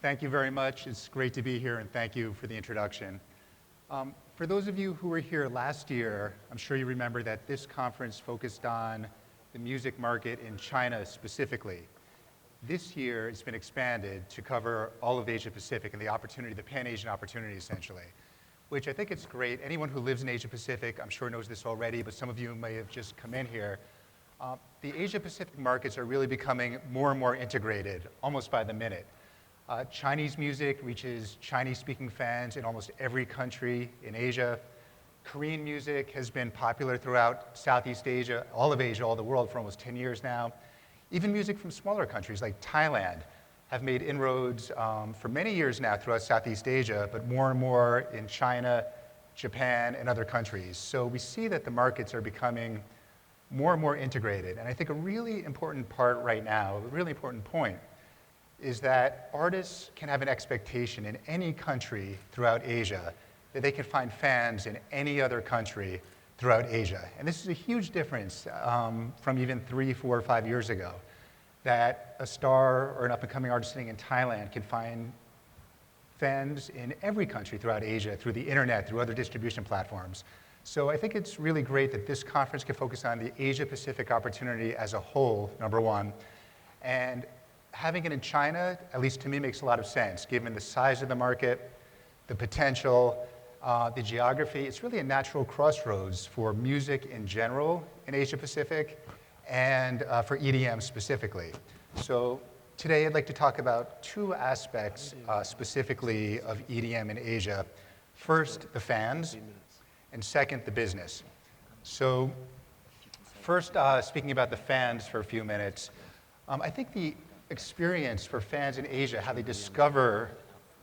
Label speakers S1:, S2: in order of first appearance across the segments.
S1: Thank you very much. It's great to be here, and thank you for the introduction. For those of you who were here last year, I'm sure you remember that this conference focused on the music market in China specifically. This year, it's been expanded to cover all of Asia-Pacific and the opportunity, the Pan-Asian opportunity, essentially, which I think it's great. Anyone who lives in Asia-Pacific, I'm sure knows this already, but some of you may have just come in here. The Asia-Pacific markets are really becoming more and more integrated, almost by the minute. Chinese music reaches Chinese-speaking fans in almost every country in Asia. Korean music has been popular throughout Southeast Asia, all the world, for almost 10 years now. Even music from smaller countries like Thailand have made inroads for many years now throughout Southeast Asia, but more and more in China, Japan, and other countries. So we see that the markets are becoming more and more integrated. And I think a really important part right now, a really important point, is that artists can have an expectation in any country throughout Asia that they can find fans in any other country throughout Asia. And this is a huge difference from even 3, 4, 5 years ago, that a star or an up-and-coming artist sitting in Thailand can find fans in every country throughout Asia through the internet, through other distribution platforms. So I think it's really great that this conference can focus on the Asia-Pacific opportunity as a whole, number one. And having it in China, at least to me, makes a lot of sense, given the size of the market, the potential, the geography. It's really a natural crossroads for music in general in Asia-Pacific and for EDM specifically. So today I'd like to talk about two aspects specifically of EDM in Asia. First, the fans, and second, the business. So first, speaking about the fans for a few minutes, I think the experience for fans in Asia, how they discover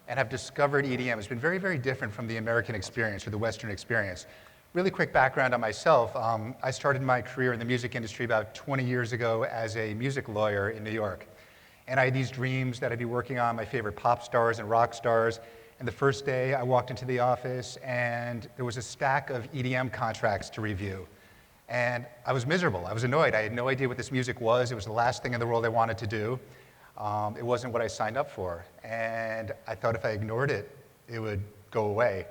S1: and have discovered EDM, has been very, very different from the American experience or the Western experience. Really quick background on myself. I started my career in the music industry about 20 years ago as a music lawyer in New York. And I had these dreams that I'd be working on my favorite pop stars and rock stars. And the first day I walked into the office and there was a stack of EDM contracts to review. And I was miserable, I was annoyed. I had no idea what this music was. It was the last thing in the world I wanted to do. It wasn't what I signed up for. And I thought if I ignored it, it would go away.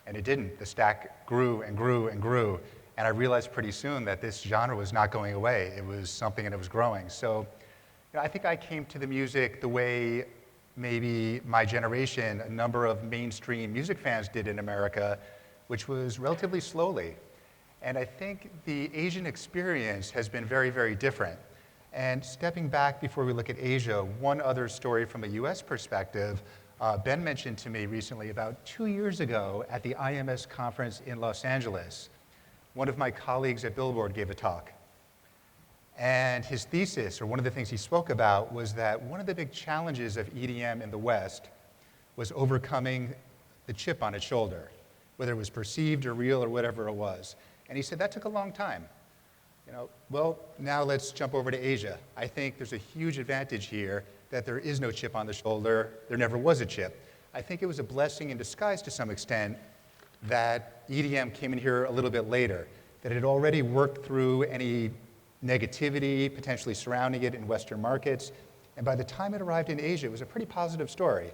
S1: And it didn't. The stack grew and grew and grew. And I realized pretty soon that this genre was not going away. It was something and it was growing. So I think I came to the music the way maybe my generation, a number of mainstream music fans did in America, which was relatively slowly. And I think the Asian experience has been very, very different. And stepping back before we look at Asia, one other story from a US perspective, Ben mentioned to me recently, about 2 years ago at the IMS conference in Los Angeles, one of my colleagues at Billboard gave a talk. And his thesis, or one of the things he spoke about, was that one of the big challenges of EDM in the West was overcoming the chip on its shoulder, whether it was perceived or real or whatever it was. And he said that took a long time. Well, now let's jump over to Asia. I think there's a huge advantage here that there is no chip on the shoulder. There never was a chip. I think it was a blessing in disguise to some extent that EDM came in here a little bit later, that it had already worked through any negativity potentially surrounding it in Western markets. And by the time it arrived in Asia, it was a pretty positive story.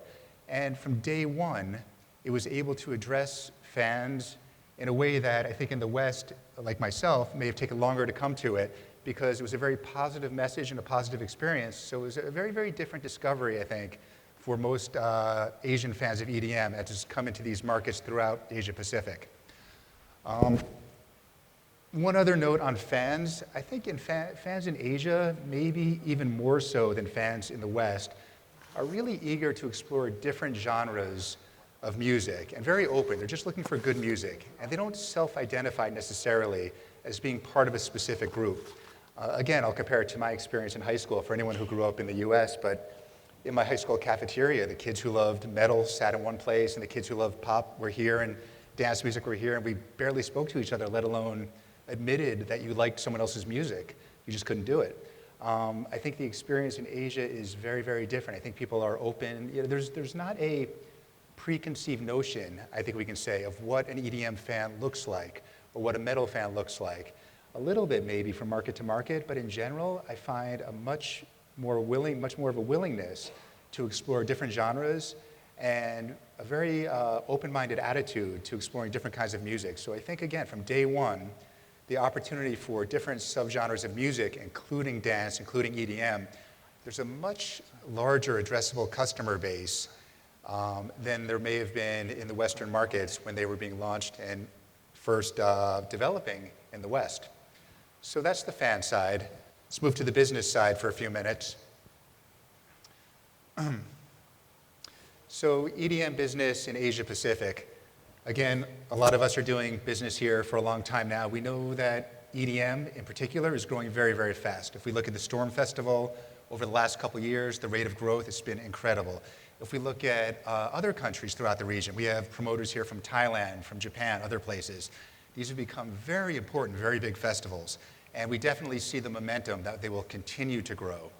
S1: And from day one, it was able to address fans in a way that I think in the West, like myself, may have taken longer to come to it because it was a very positive message and a positive experience. So it was a very, very different discovery, I think, for most Asian fans of EDM that just come into these markets throughout Asia Pacific. One other note on fans, I think fans in Asia, maybe even more so than fans in the West, are really eager to explore different genres of music and very open. They're just looking for good music. And they don't self-identify necessarily as being part of a specific group. Again, I'll compare it to my experience in high school for anyone who grew up in the US, but in my high school cafeteria, the kids who loved metal sat in one place and the kids who loved pop were here and dance music were here, and we barely spoke to each other, let alone admitted that you liked someone else's music. You just couldn't do it. I think the experience in Asia is very, very different. I think people are open. There's not a preconceived notion, I think we can say, of what an EDM fan looks like or what a metal fan looks like. A little bit maybe from market to market, but in general, I find a much more of a willingness to explore different genres and a very open-minded attitude to exploring different kinds of music. So I think, again, from day one, the opportunity for different subgenres of music, including dance, including EDM, there's a much larger addressable customer base than there may have been in the Western markets when they were being launched and first developing in the West. So that's the fan side. Let's move to the business side for a few minutes. So EDM business in Asia-Pacific. Again, a lot of us are doing business here for a long time now. We know that EDM in particular is growing very, very fast. If we look at the Storm Festival over the last couple of years, the rate of growth has been incredible. If we look at other countries throughout the region, we have promoters here from Thailand, from Japan, other places. These have become very important, very big festivals. And we definitely see the momentum that they will continue to grow.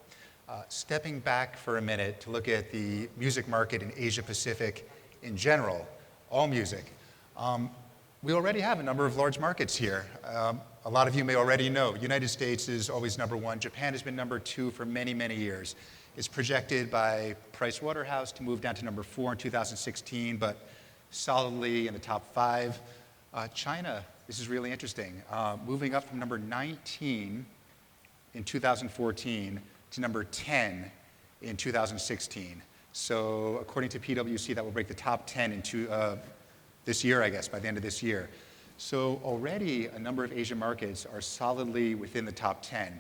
S1: Stepping back for a minute to look at the music market in Asia-Pacific in general, all music, we already have a number of large markets here. A lot of you may already know, United States is always number one. Japan has been number two for many, many years. It's projected by Pricewaterhouse to move down to number 4 in 2016, but solidly in the top 5. China, this is really interesting, moving up from number 19 in 2014 to number 10 in 2016. So according to PwC, that will break the top 10 into this year, I guess, by the end of this year. So already a number of Asian markets are solidly within the top 10.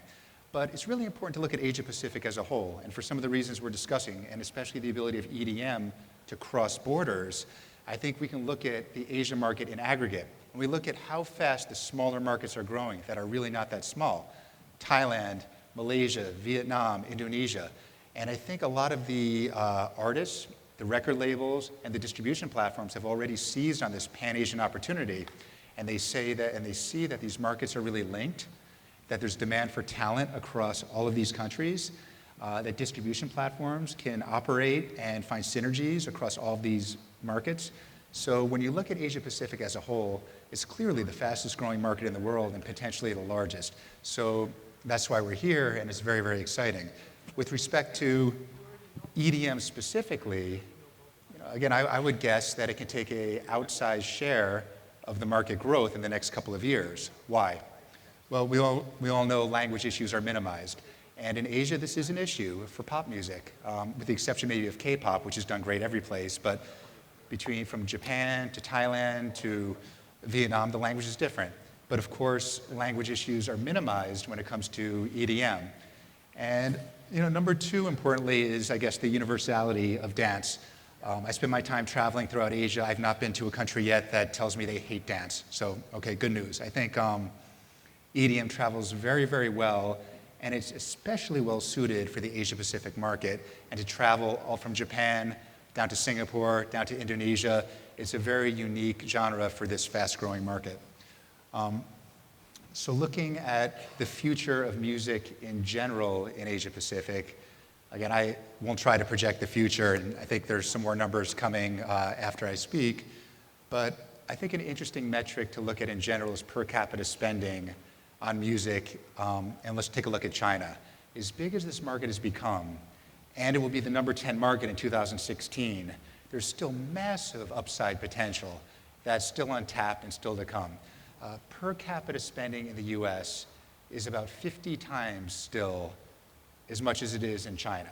S1: But it's really important to look at Asia-Pacific as a whole. And for some of the reasons we're discussing, and especially the ability of EDM to cross borders, I think we can look at the Asian market in aggregate. And we look at how fast the smaller markets are growing that are really not that small. Thailand, Malaysia, Vietnam, Indonesia. And I think a lot of the artists, the record labels, and the distribution platforms have already seized on this Pan-Asian opportunity. And they say that, and they see that these markets are really linked, that there's demand for talent across all of these countries, that distribution platforms can operate and find synergies across all of these markets. So when you look at Asia-Pacific as a whole, it's clearly the fastest growing market in the world and potentially the largest. So that's why we're here, and it's very, very exciting. With respect to EDM specifically, again, I would guess that it can take an outsized share of the market growth in the next couple of years. Why? Well, we all know language issues are minimized. And in Asia, this is an issue for pop music, with the exception maybe of K-pop, which has done great every place. But from Japan to Thailand to Vietnam, the language is different. But of course, language issues are minimized when it comes to EDM. And number two, importantly, is, I guess, the universality of dance. I spend my time traveling throughout Asia. I've not been to a country yet that tells me they hate dance. So, okay, good news. I think EDM travels very, very well, and it's especially well suited for the Asia-Pacific market. And to travel all from Japan down to Singapore, down to Indonesia, it's a very unique genre for this fast-growing market. So looking at the future of music in general in Asia-Pacific, again, I won't try to project the future, and I think there's some more numbers coming after I speak, but I think an interesting metric to look at in general is per capita spending on music, and let's take a look at China. As big as this market has become, and it will be the number 10 market in 2016, there's still massive upside potential that's still untapped and still to come. Per capita spending in the US is about 50 times still as much as it is in China.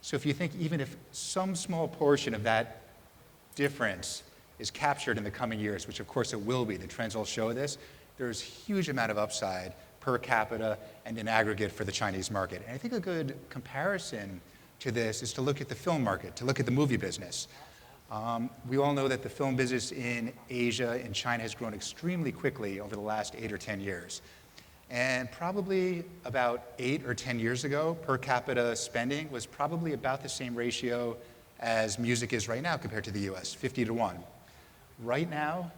S1: So if you think even if some small portion of that difference is captured in the coming years, which of course it will be, the trends will show this, there's a huge amount of upside per capita and in aggregate for the Chinese market. And I think a good comparison to this is to look at the film market, to look at the movie business. We all know that the film business in Asia and China has grown extremely quickly over the last 8 or 10 years. And probably about 8 or 10 years ago, per capita spending was probably about the same ratio as music is right now compared to the US, 50 to 1. Right now,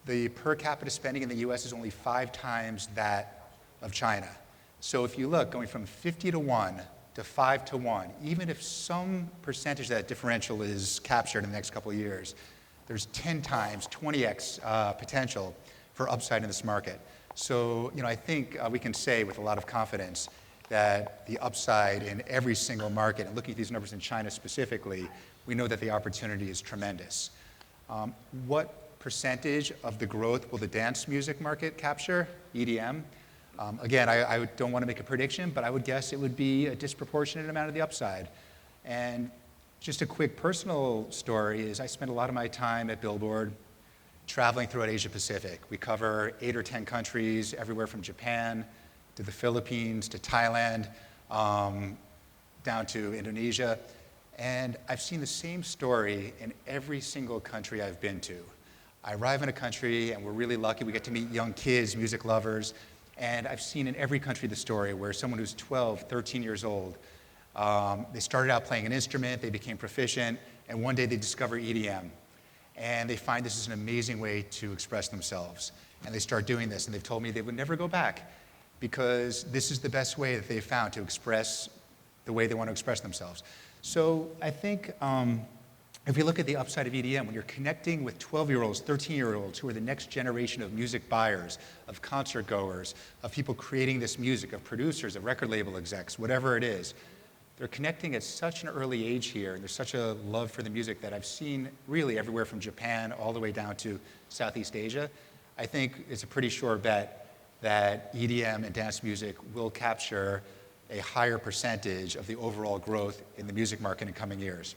S1: the per capita spending in the US is only 5 times that of China. So if you look, going from 50 to 1 to 5 to 1, even if some percentage of that differential is captured in the next couple of years, there's 10 times, 20x potential for upside in this market. So, I think we can say with a lot of confidence that the upside in every single market, and looking at these numbers in China specifically, we know that the opportunity is tremendous. What percentage of the growth will the dance music market capture, EDM? Again, I don't want to make a prediction, but I would guess it would be a disproportionate amount of the upside. And just a quick personal story is I spend a lot of my time at Billboard traveling throughout Asia-Pacific. We cover 8 or 10 countries, everywhere from Japan to the Philippines to Thailand, down to Indonesia. And I've seen the same story in every single country I've been to. I arrive in a country and we're really lucky. We get to meet young kids, music lovers. And I've seen in every country the story where someone who's 12, 13 years old, they started out playing an instrument, they became proficient, and one day they discover EDM. And they find this is an amazing way to express themselves. And they start doing this, and they've told me they would never go back because this is the best way that they've found to express the way they want to express themselves. So I think if we look at the upside of EDM, when you're connecting with 12-year-olds, 13-year-olds who are the next generation of music buyers, of concert goers, of people creating this music, of producers, of record label execs, whatever it is, they're connecting at such an early age here, and there's such a love for the music that I've seen really everywhere from Japan all the way down to Southeast Asia. I think it's a pretty sure bet that EDM and dance music will capture a higher percentage of the overall growth in the music market in coming years.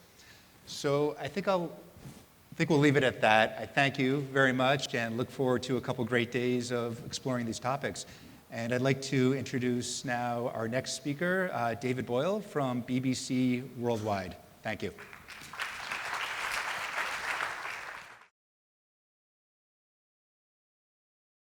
S1: So I think we'll leave it at that. I thank you very much and look forward to a couple great days of exploring these topics. And I'd like to introduce now our next speaker, David Boyle from BBC Worldwide. Thank you.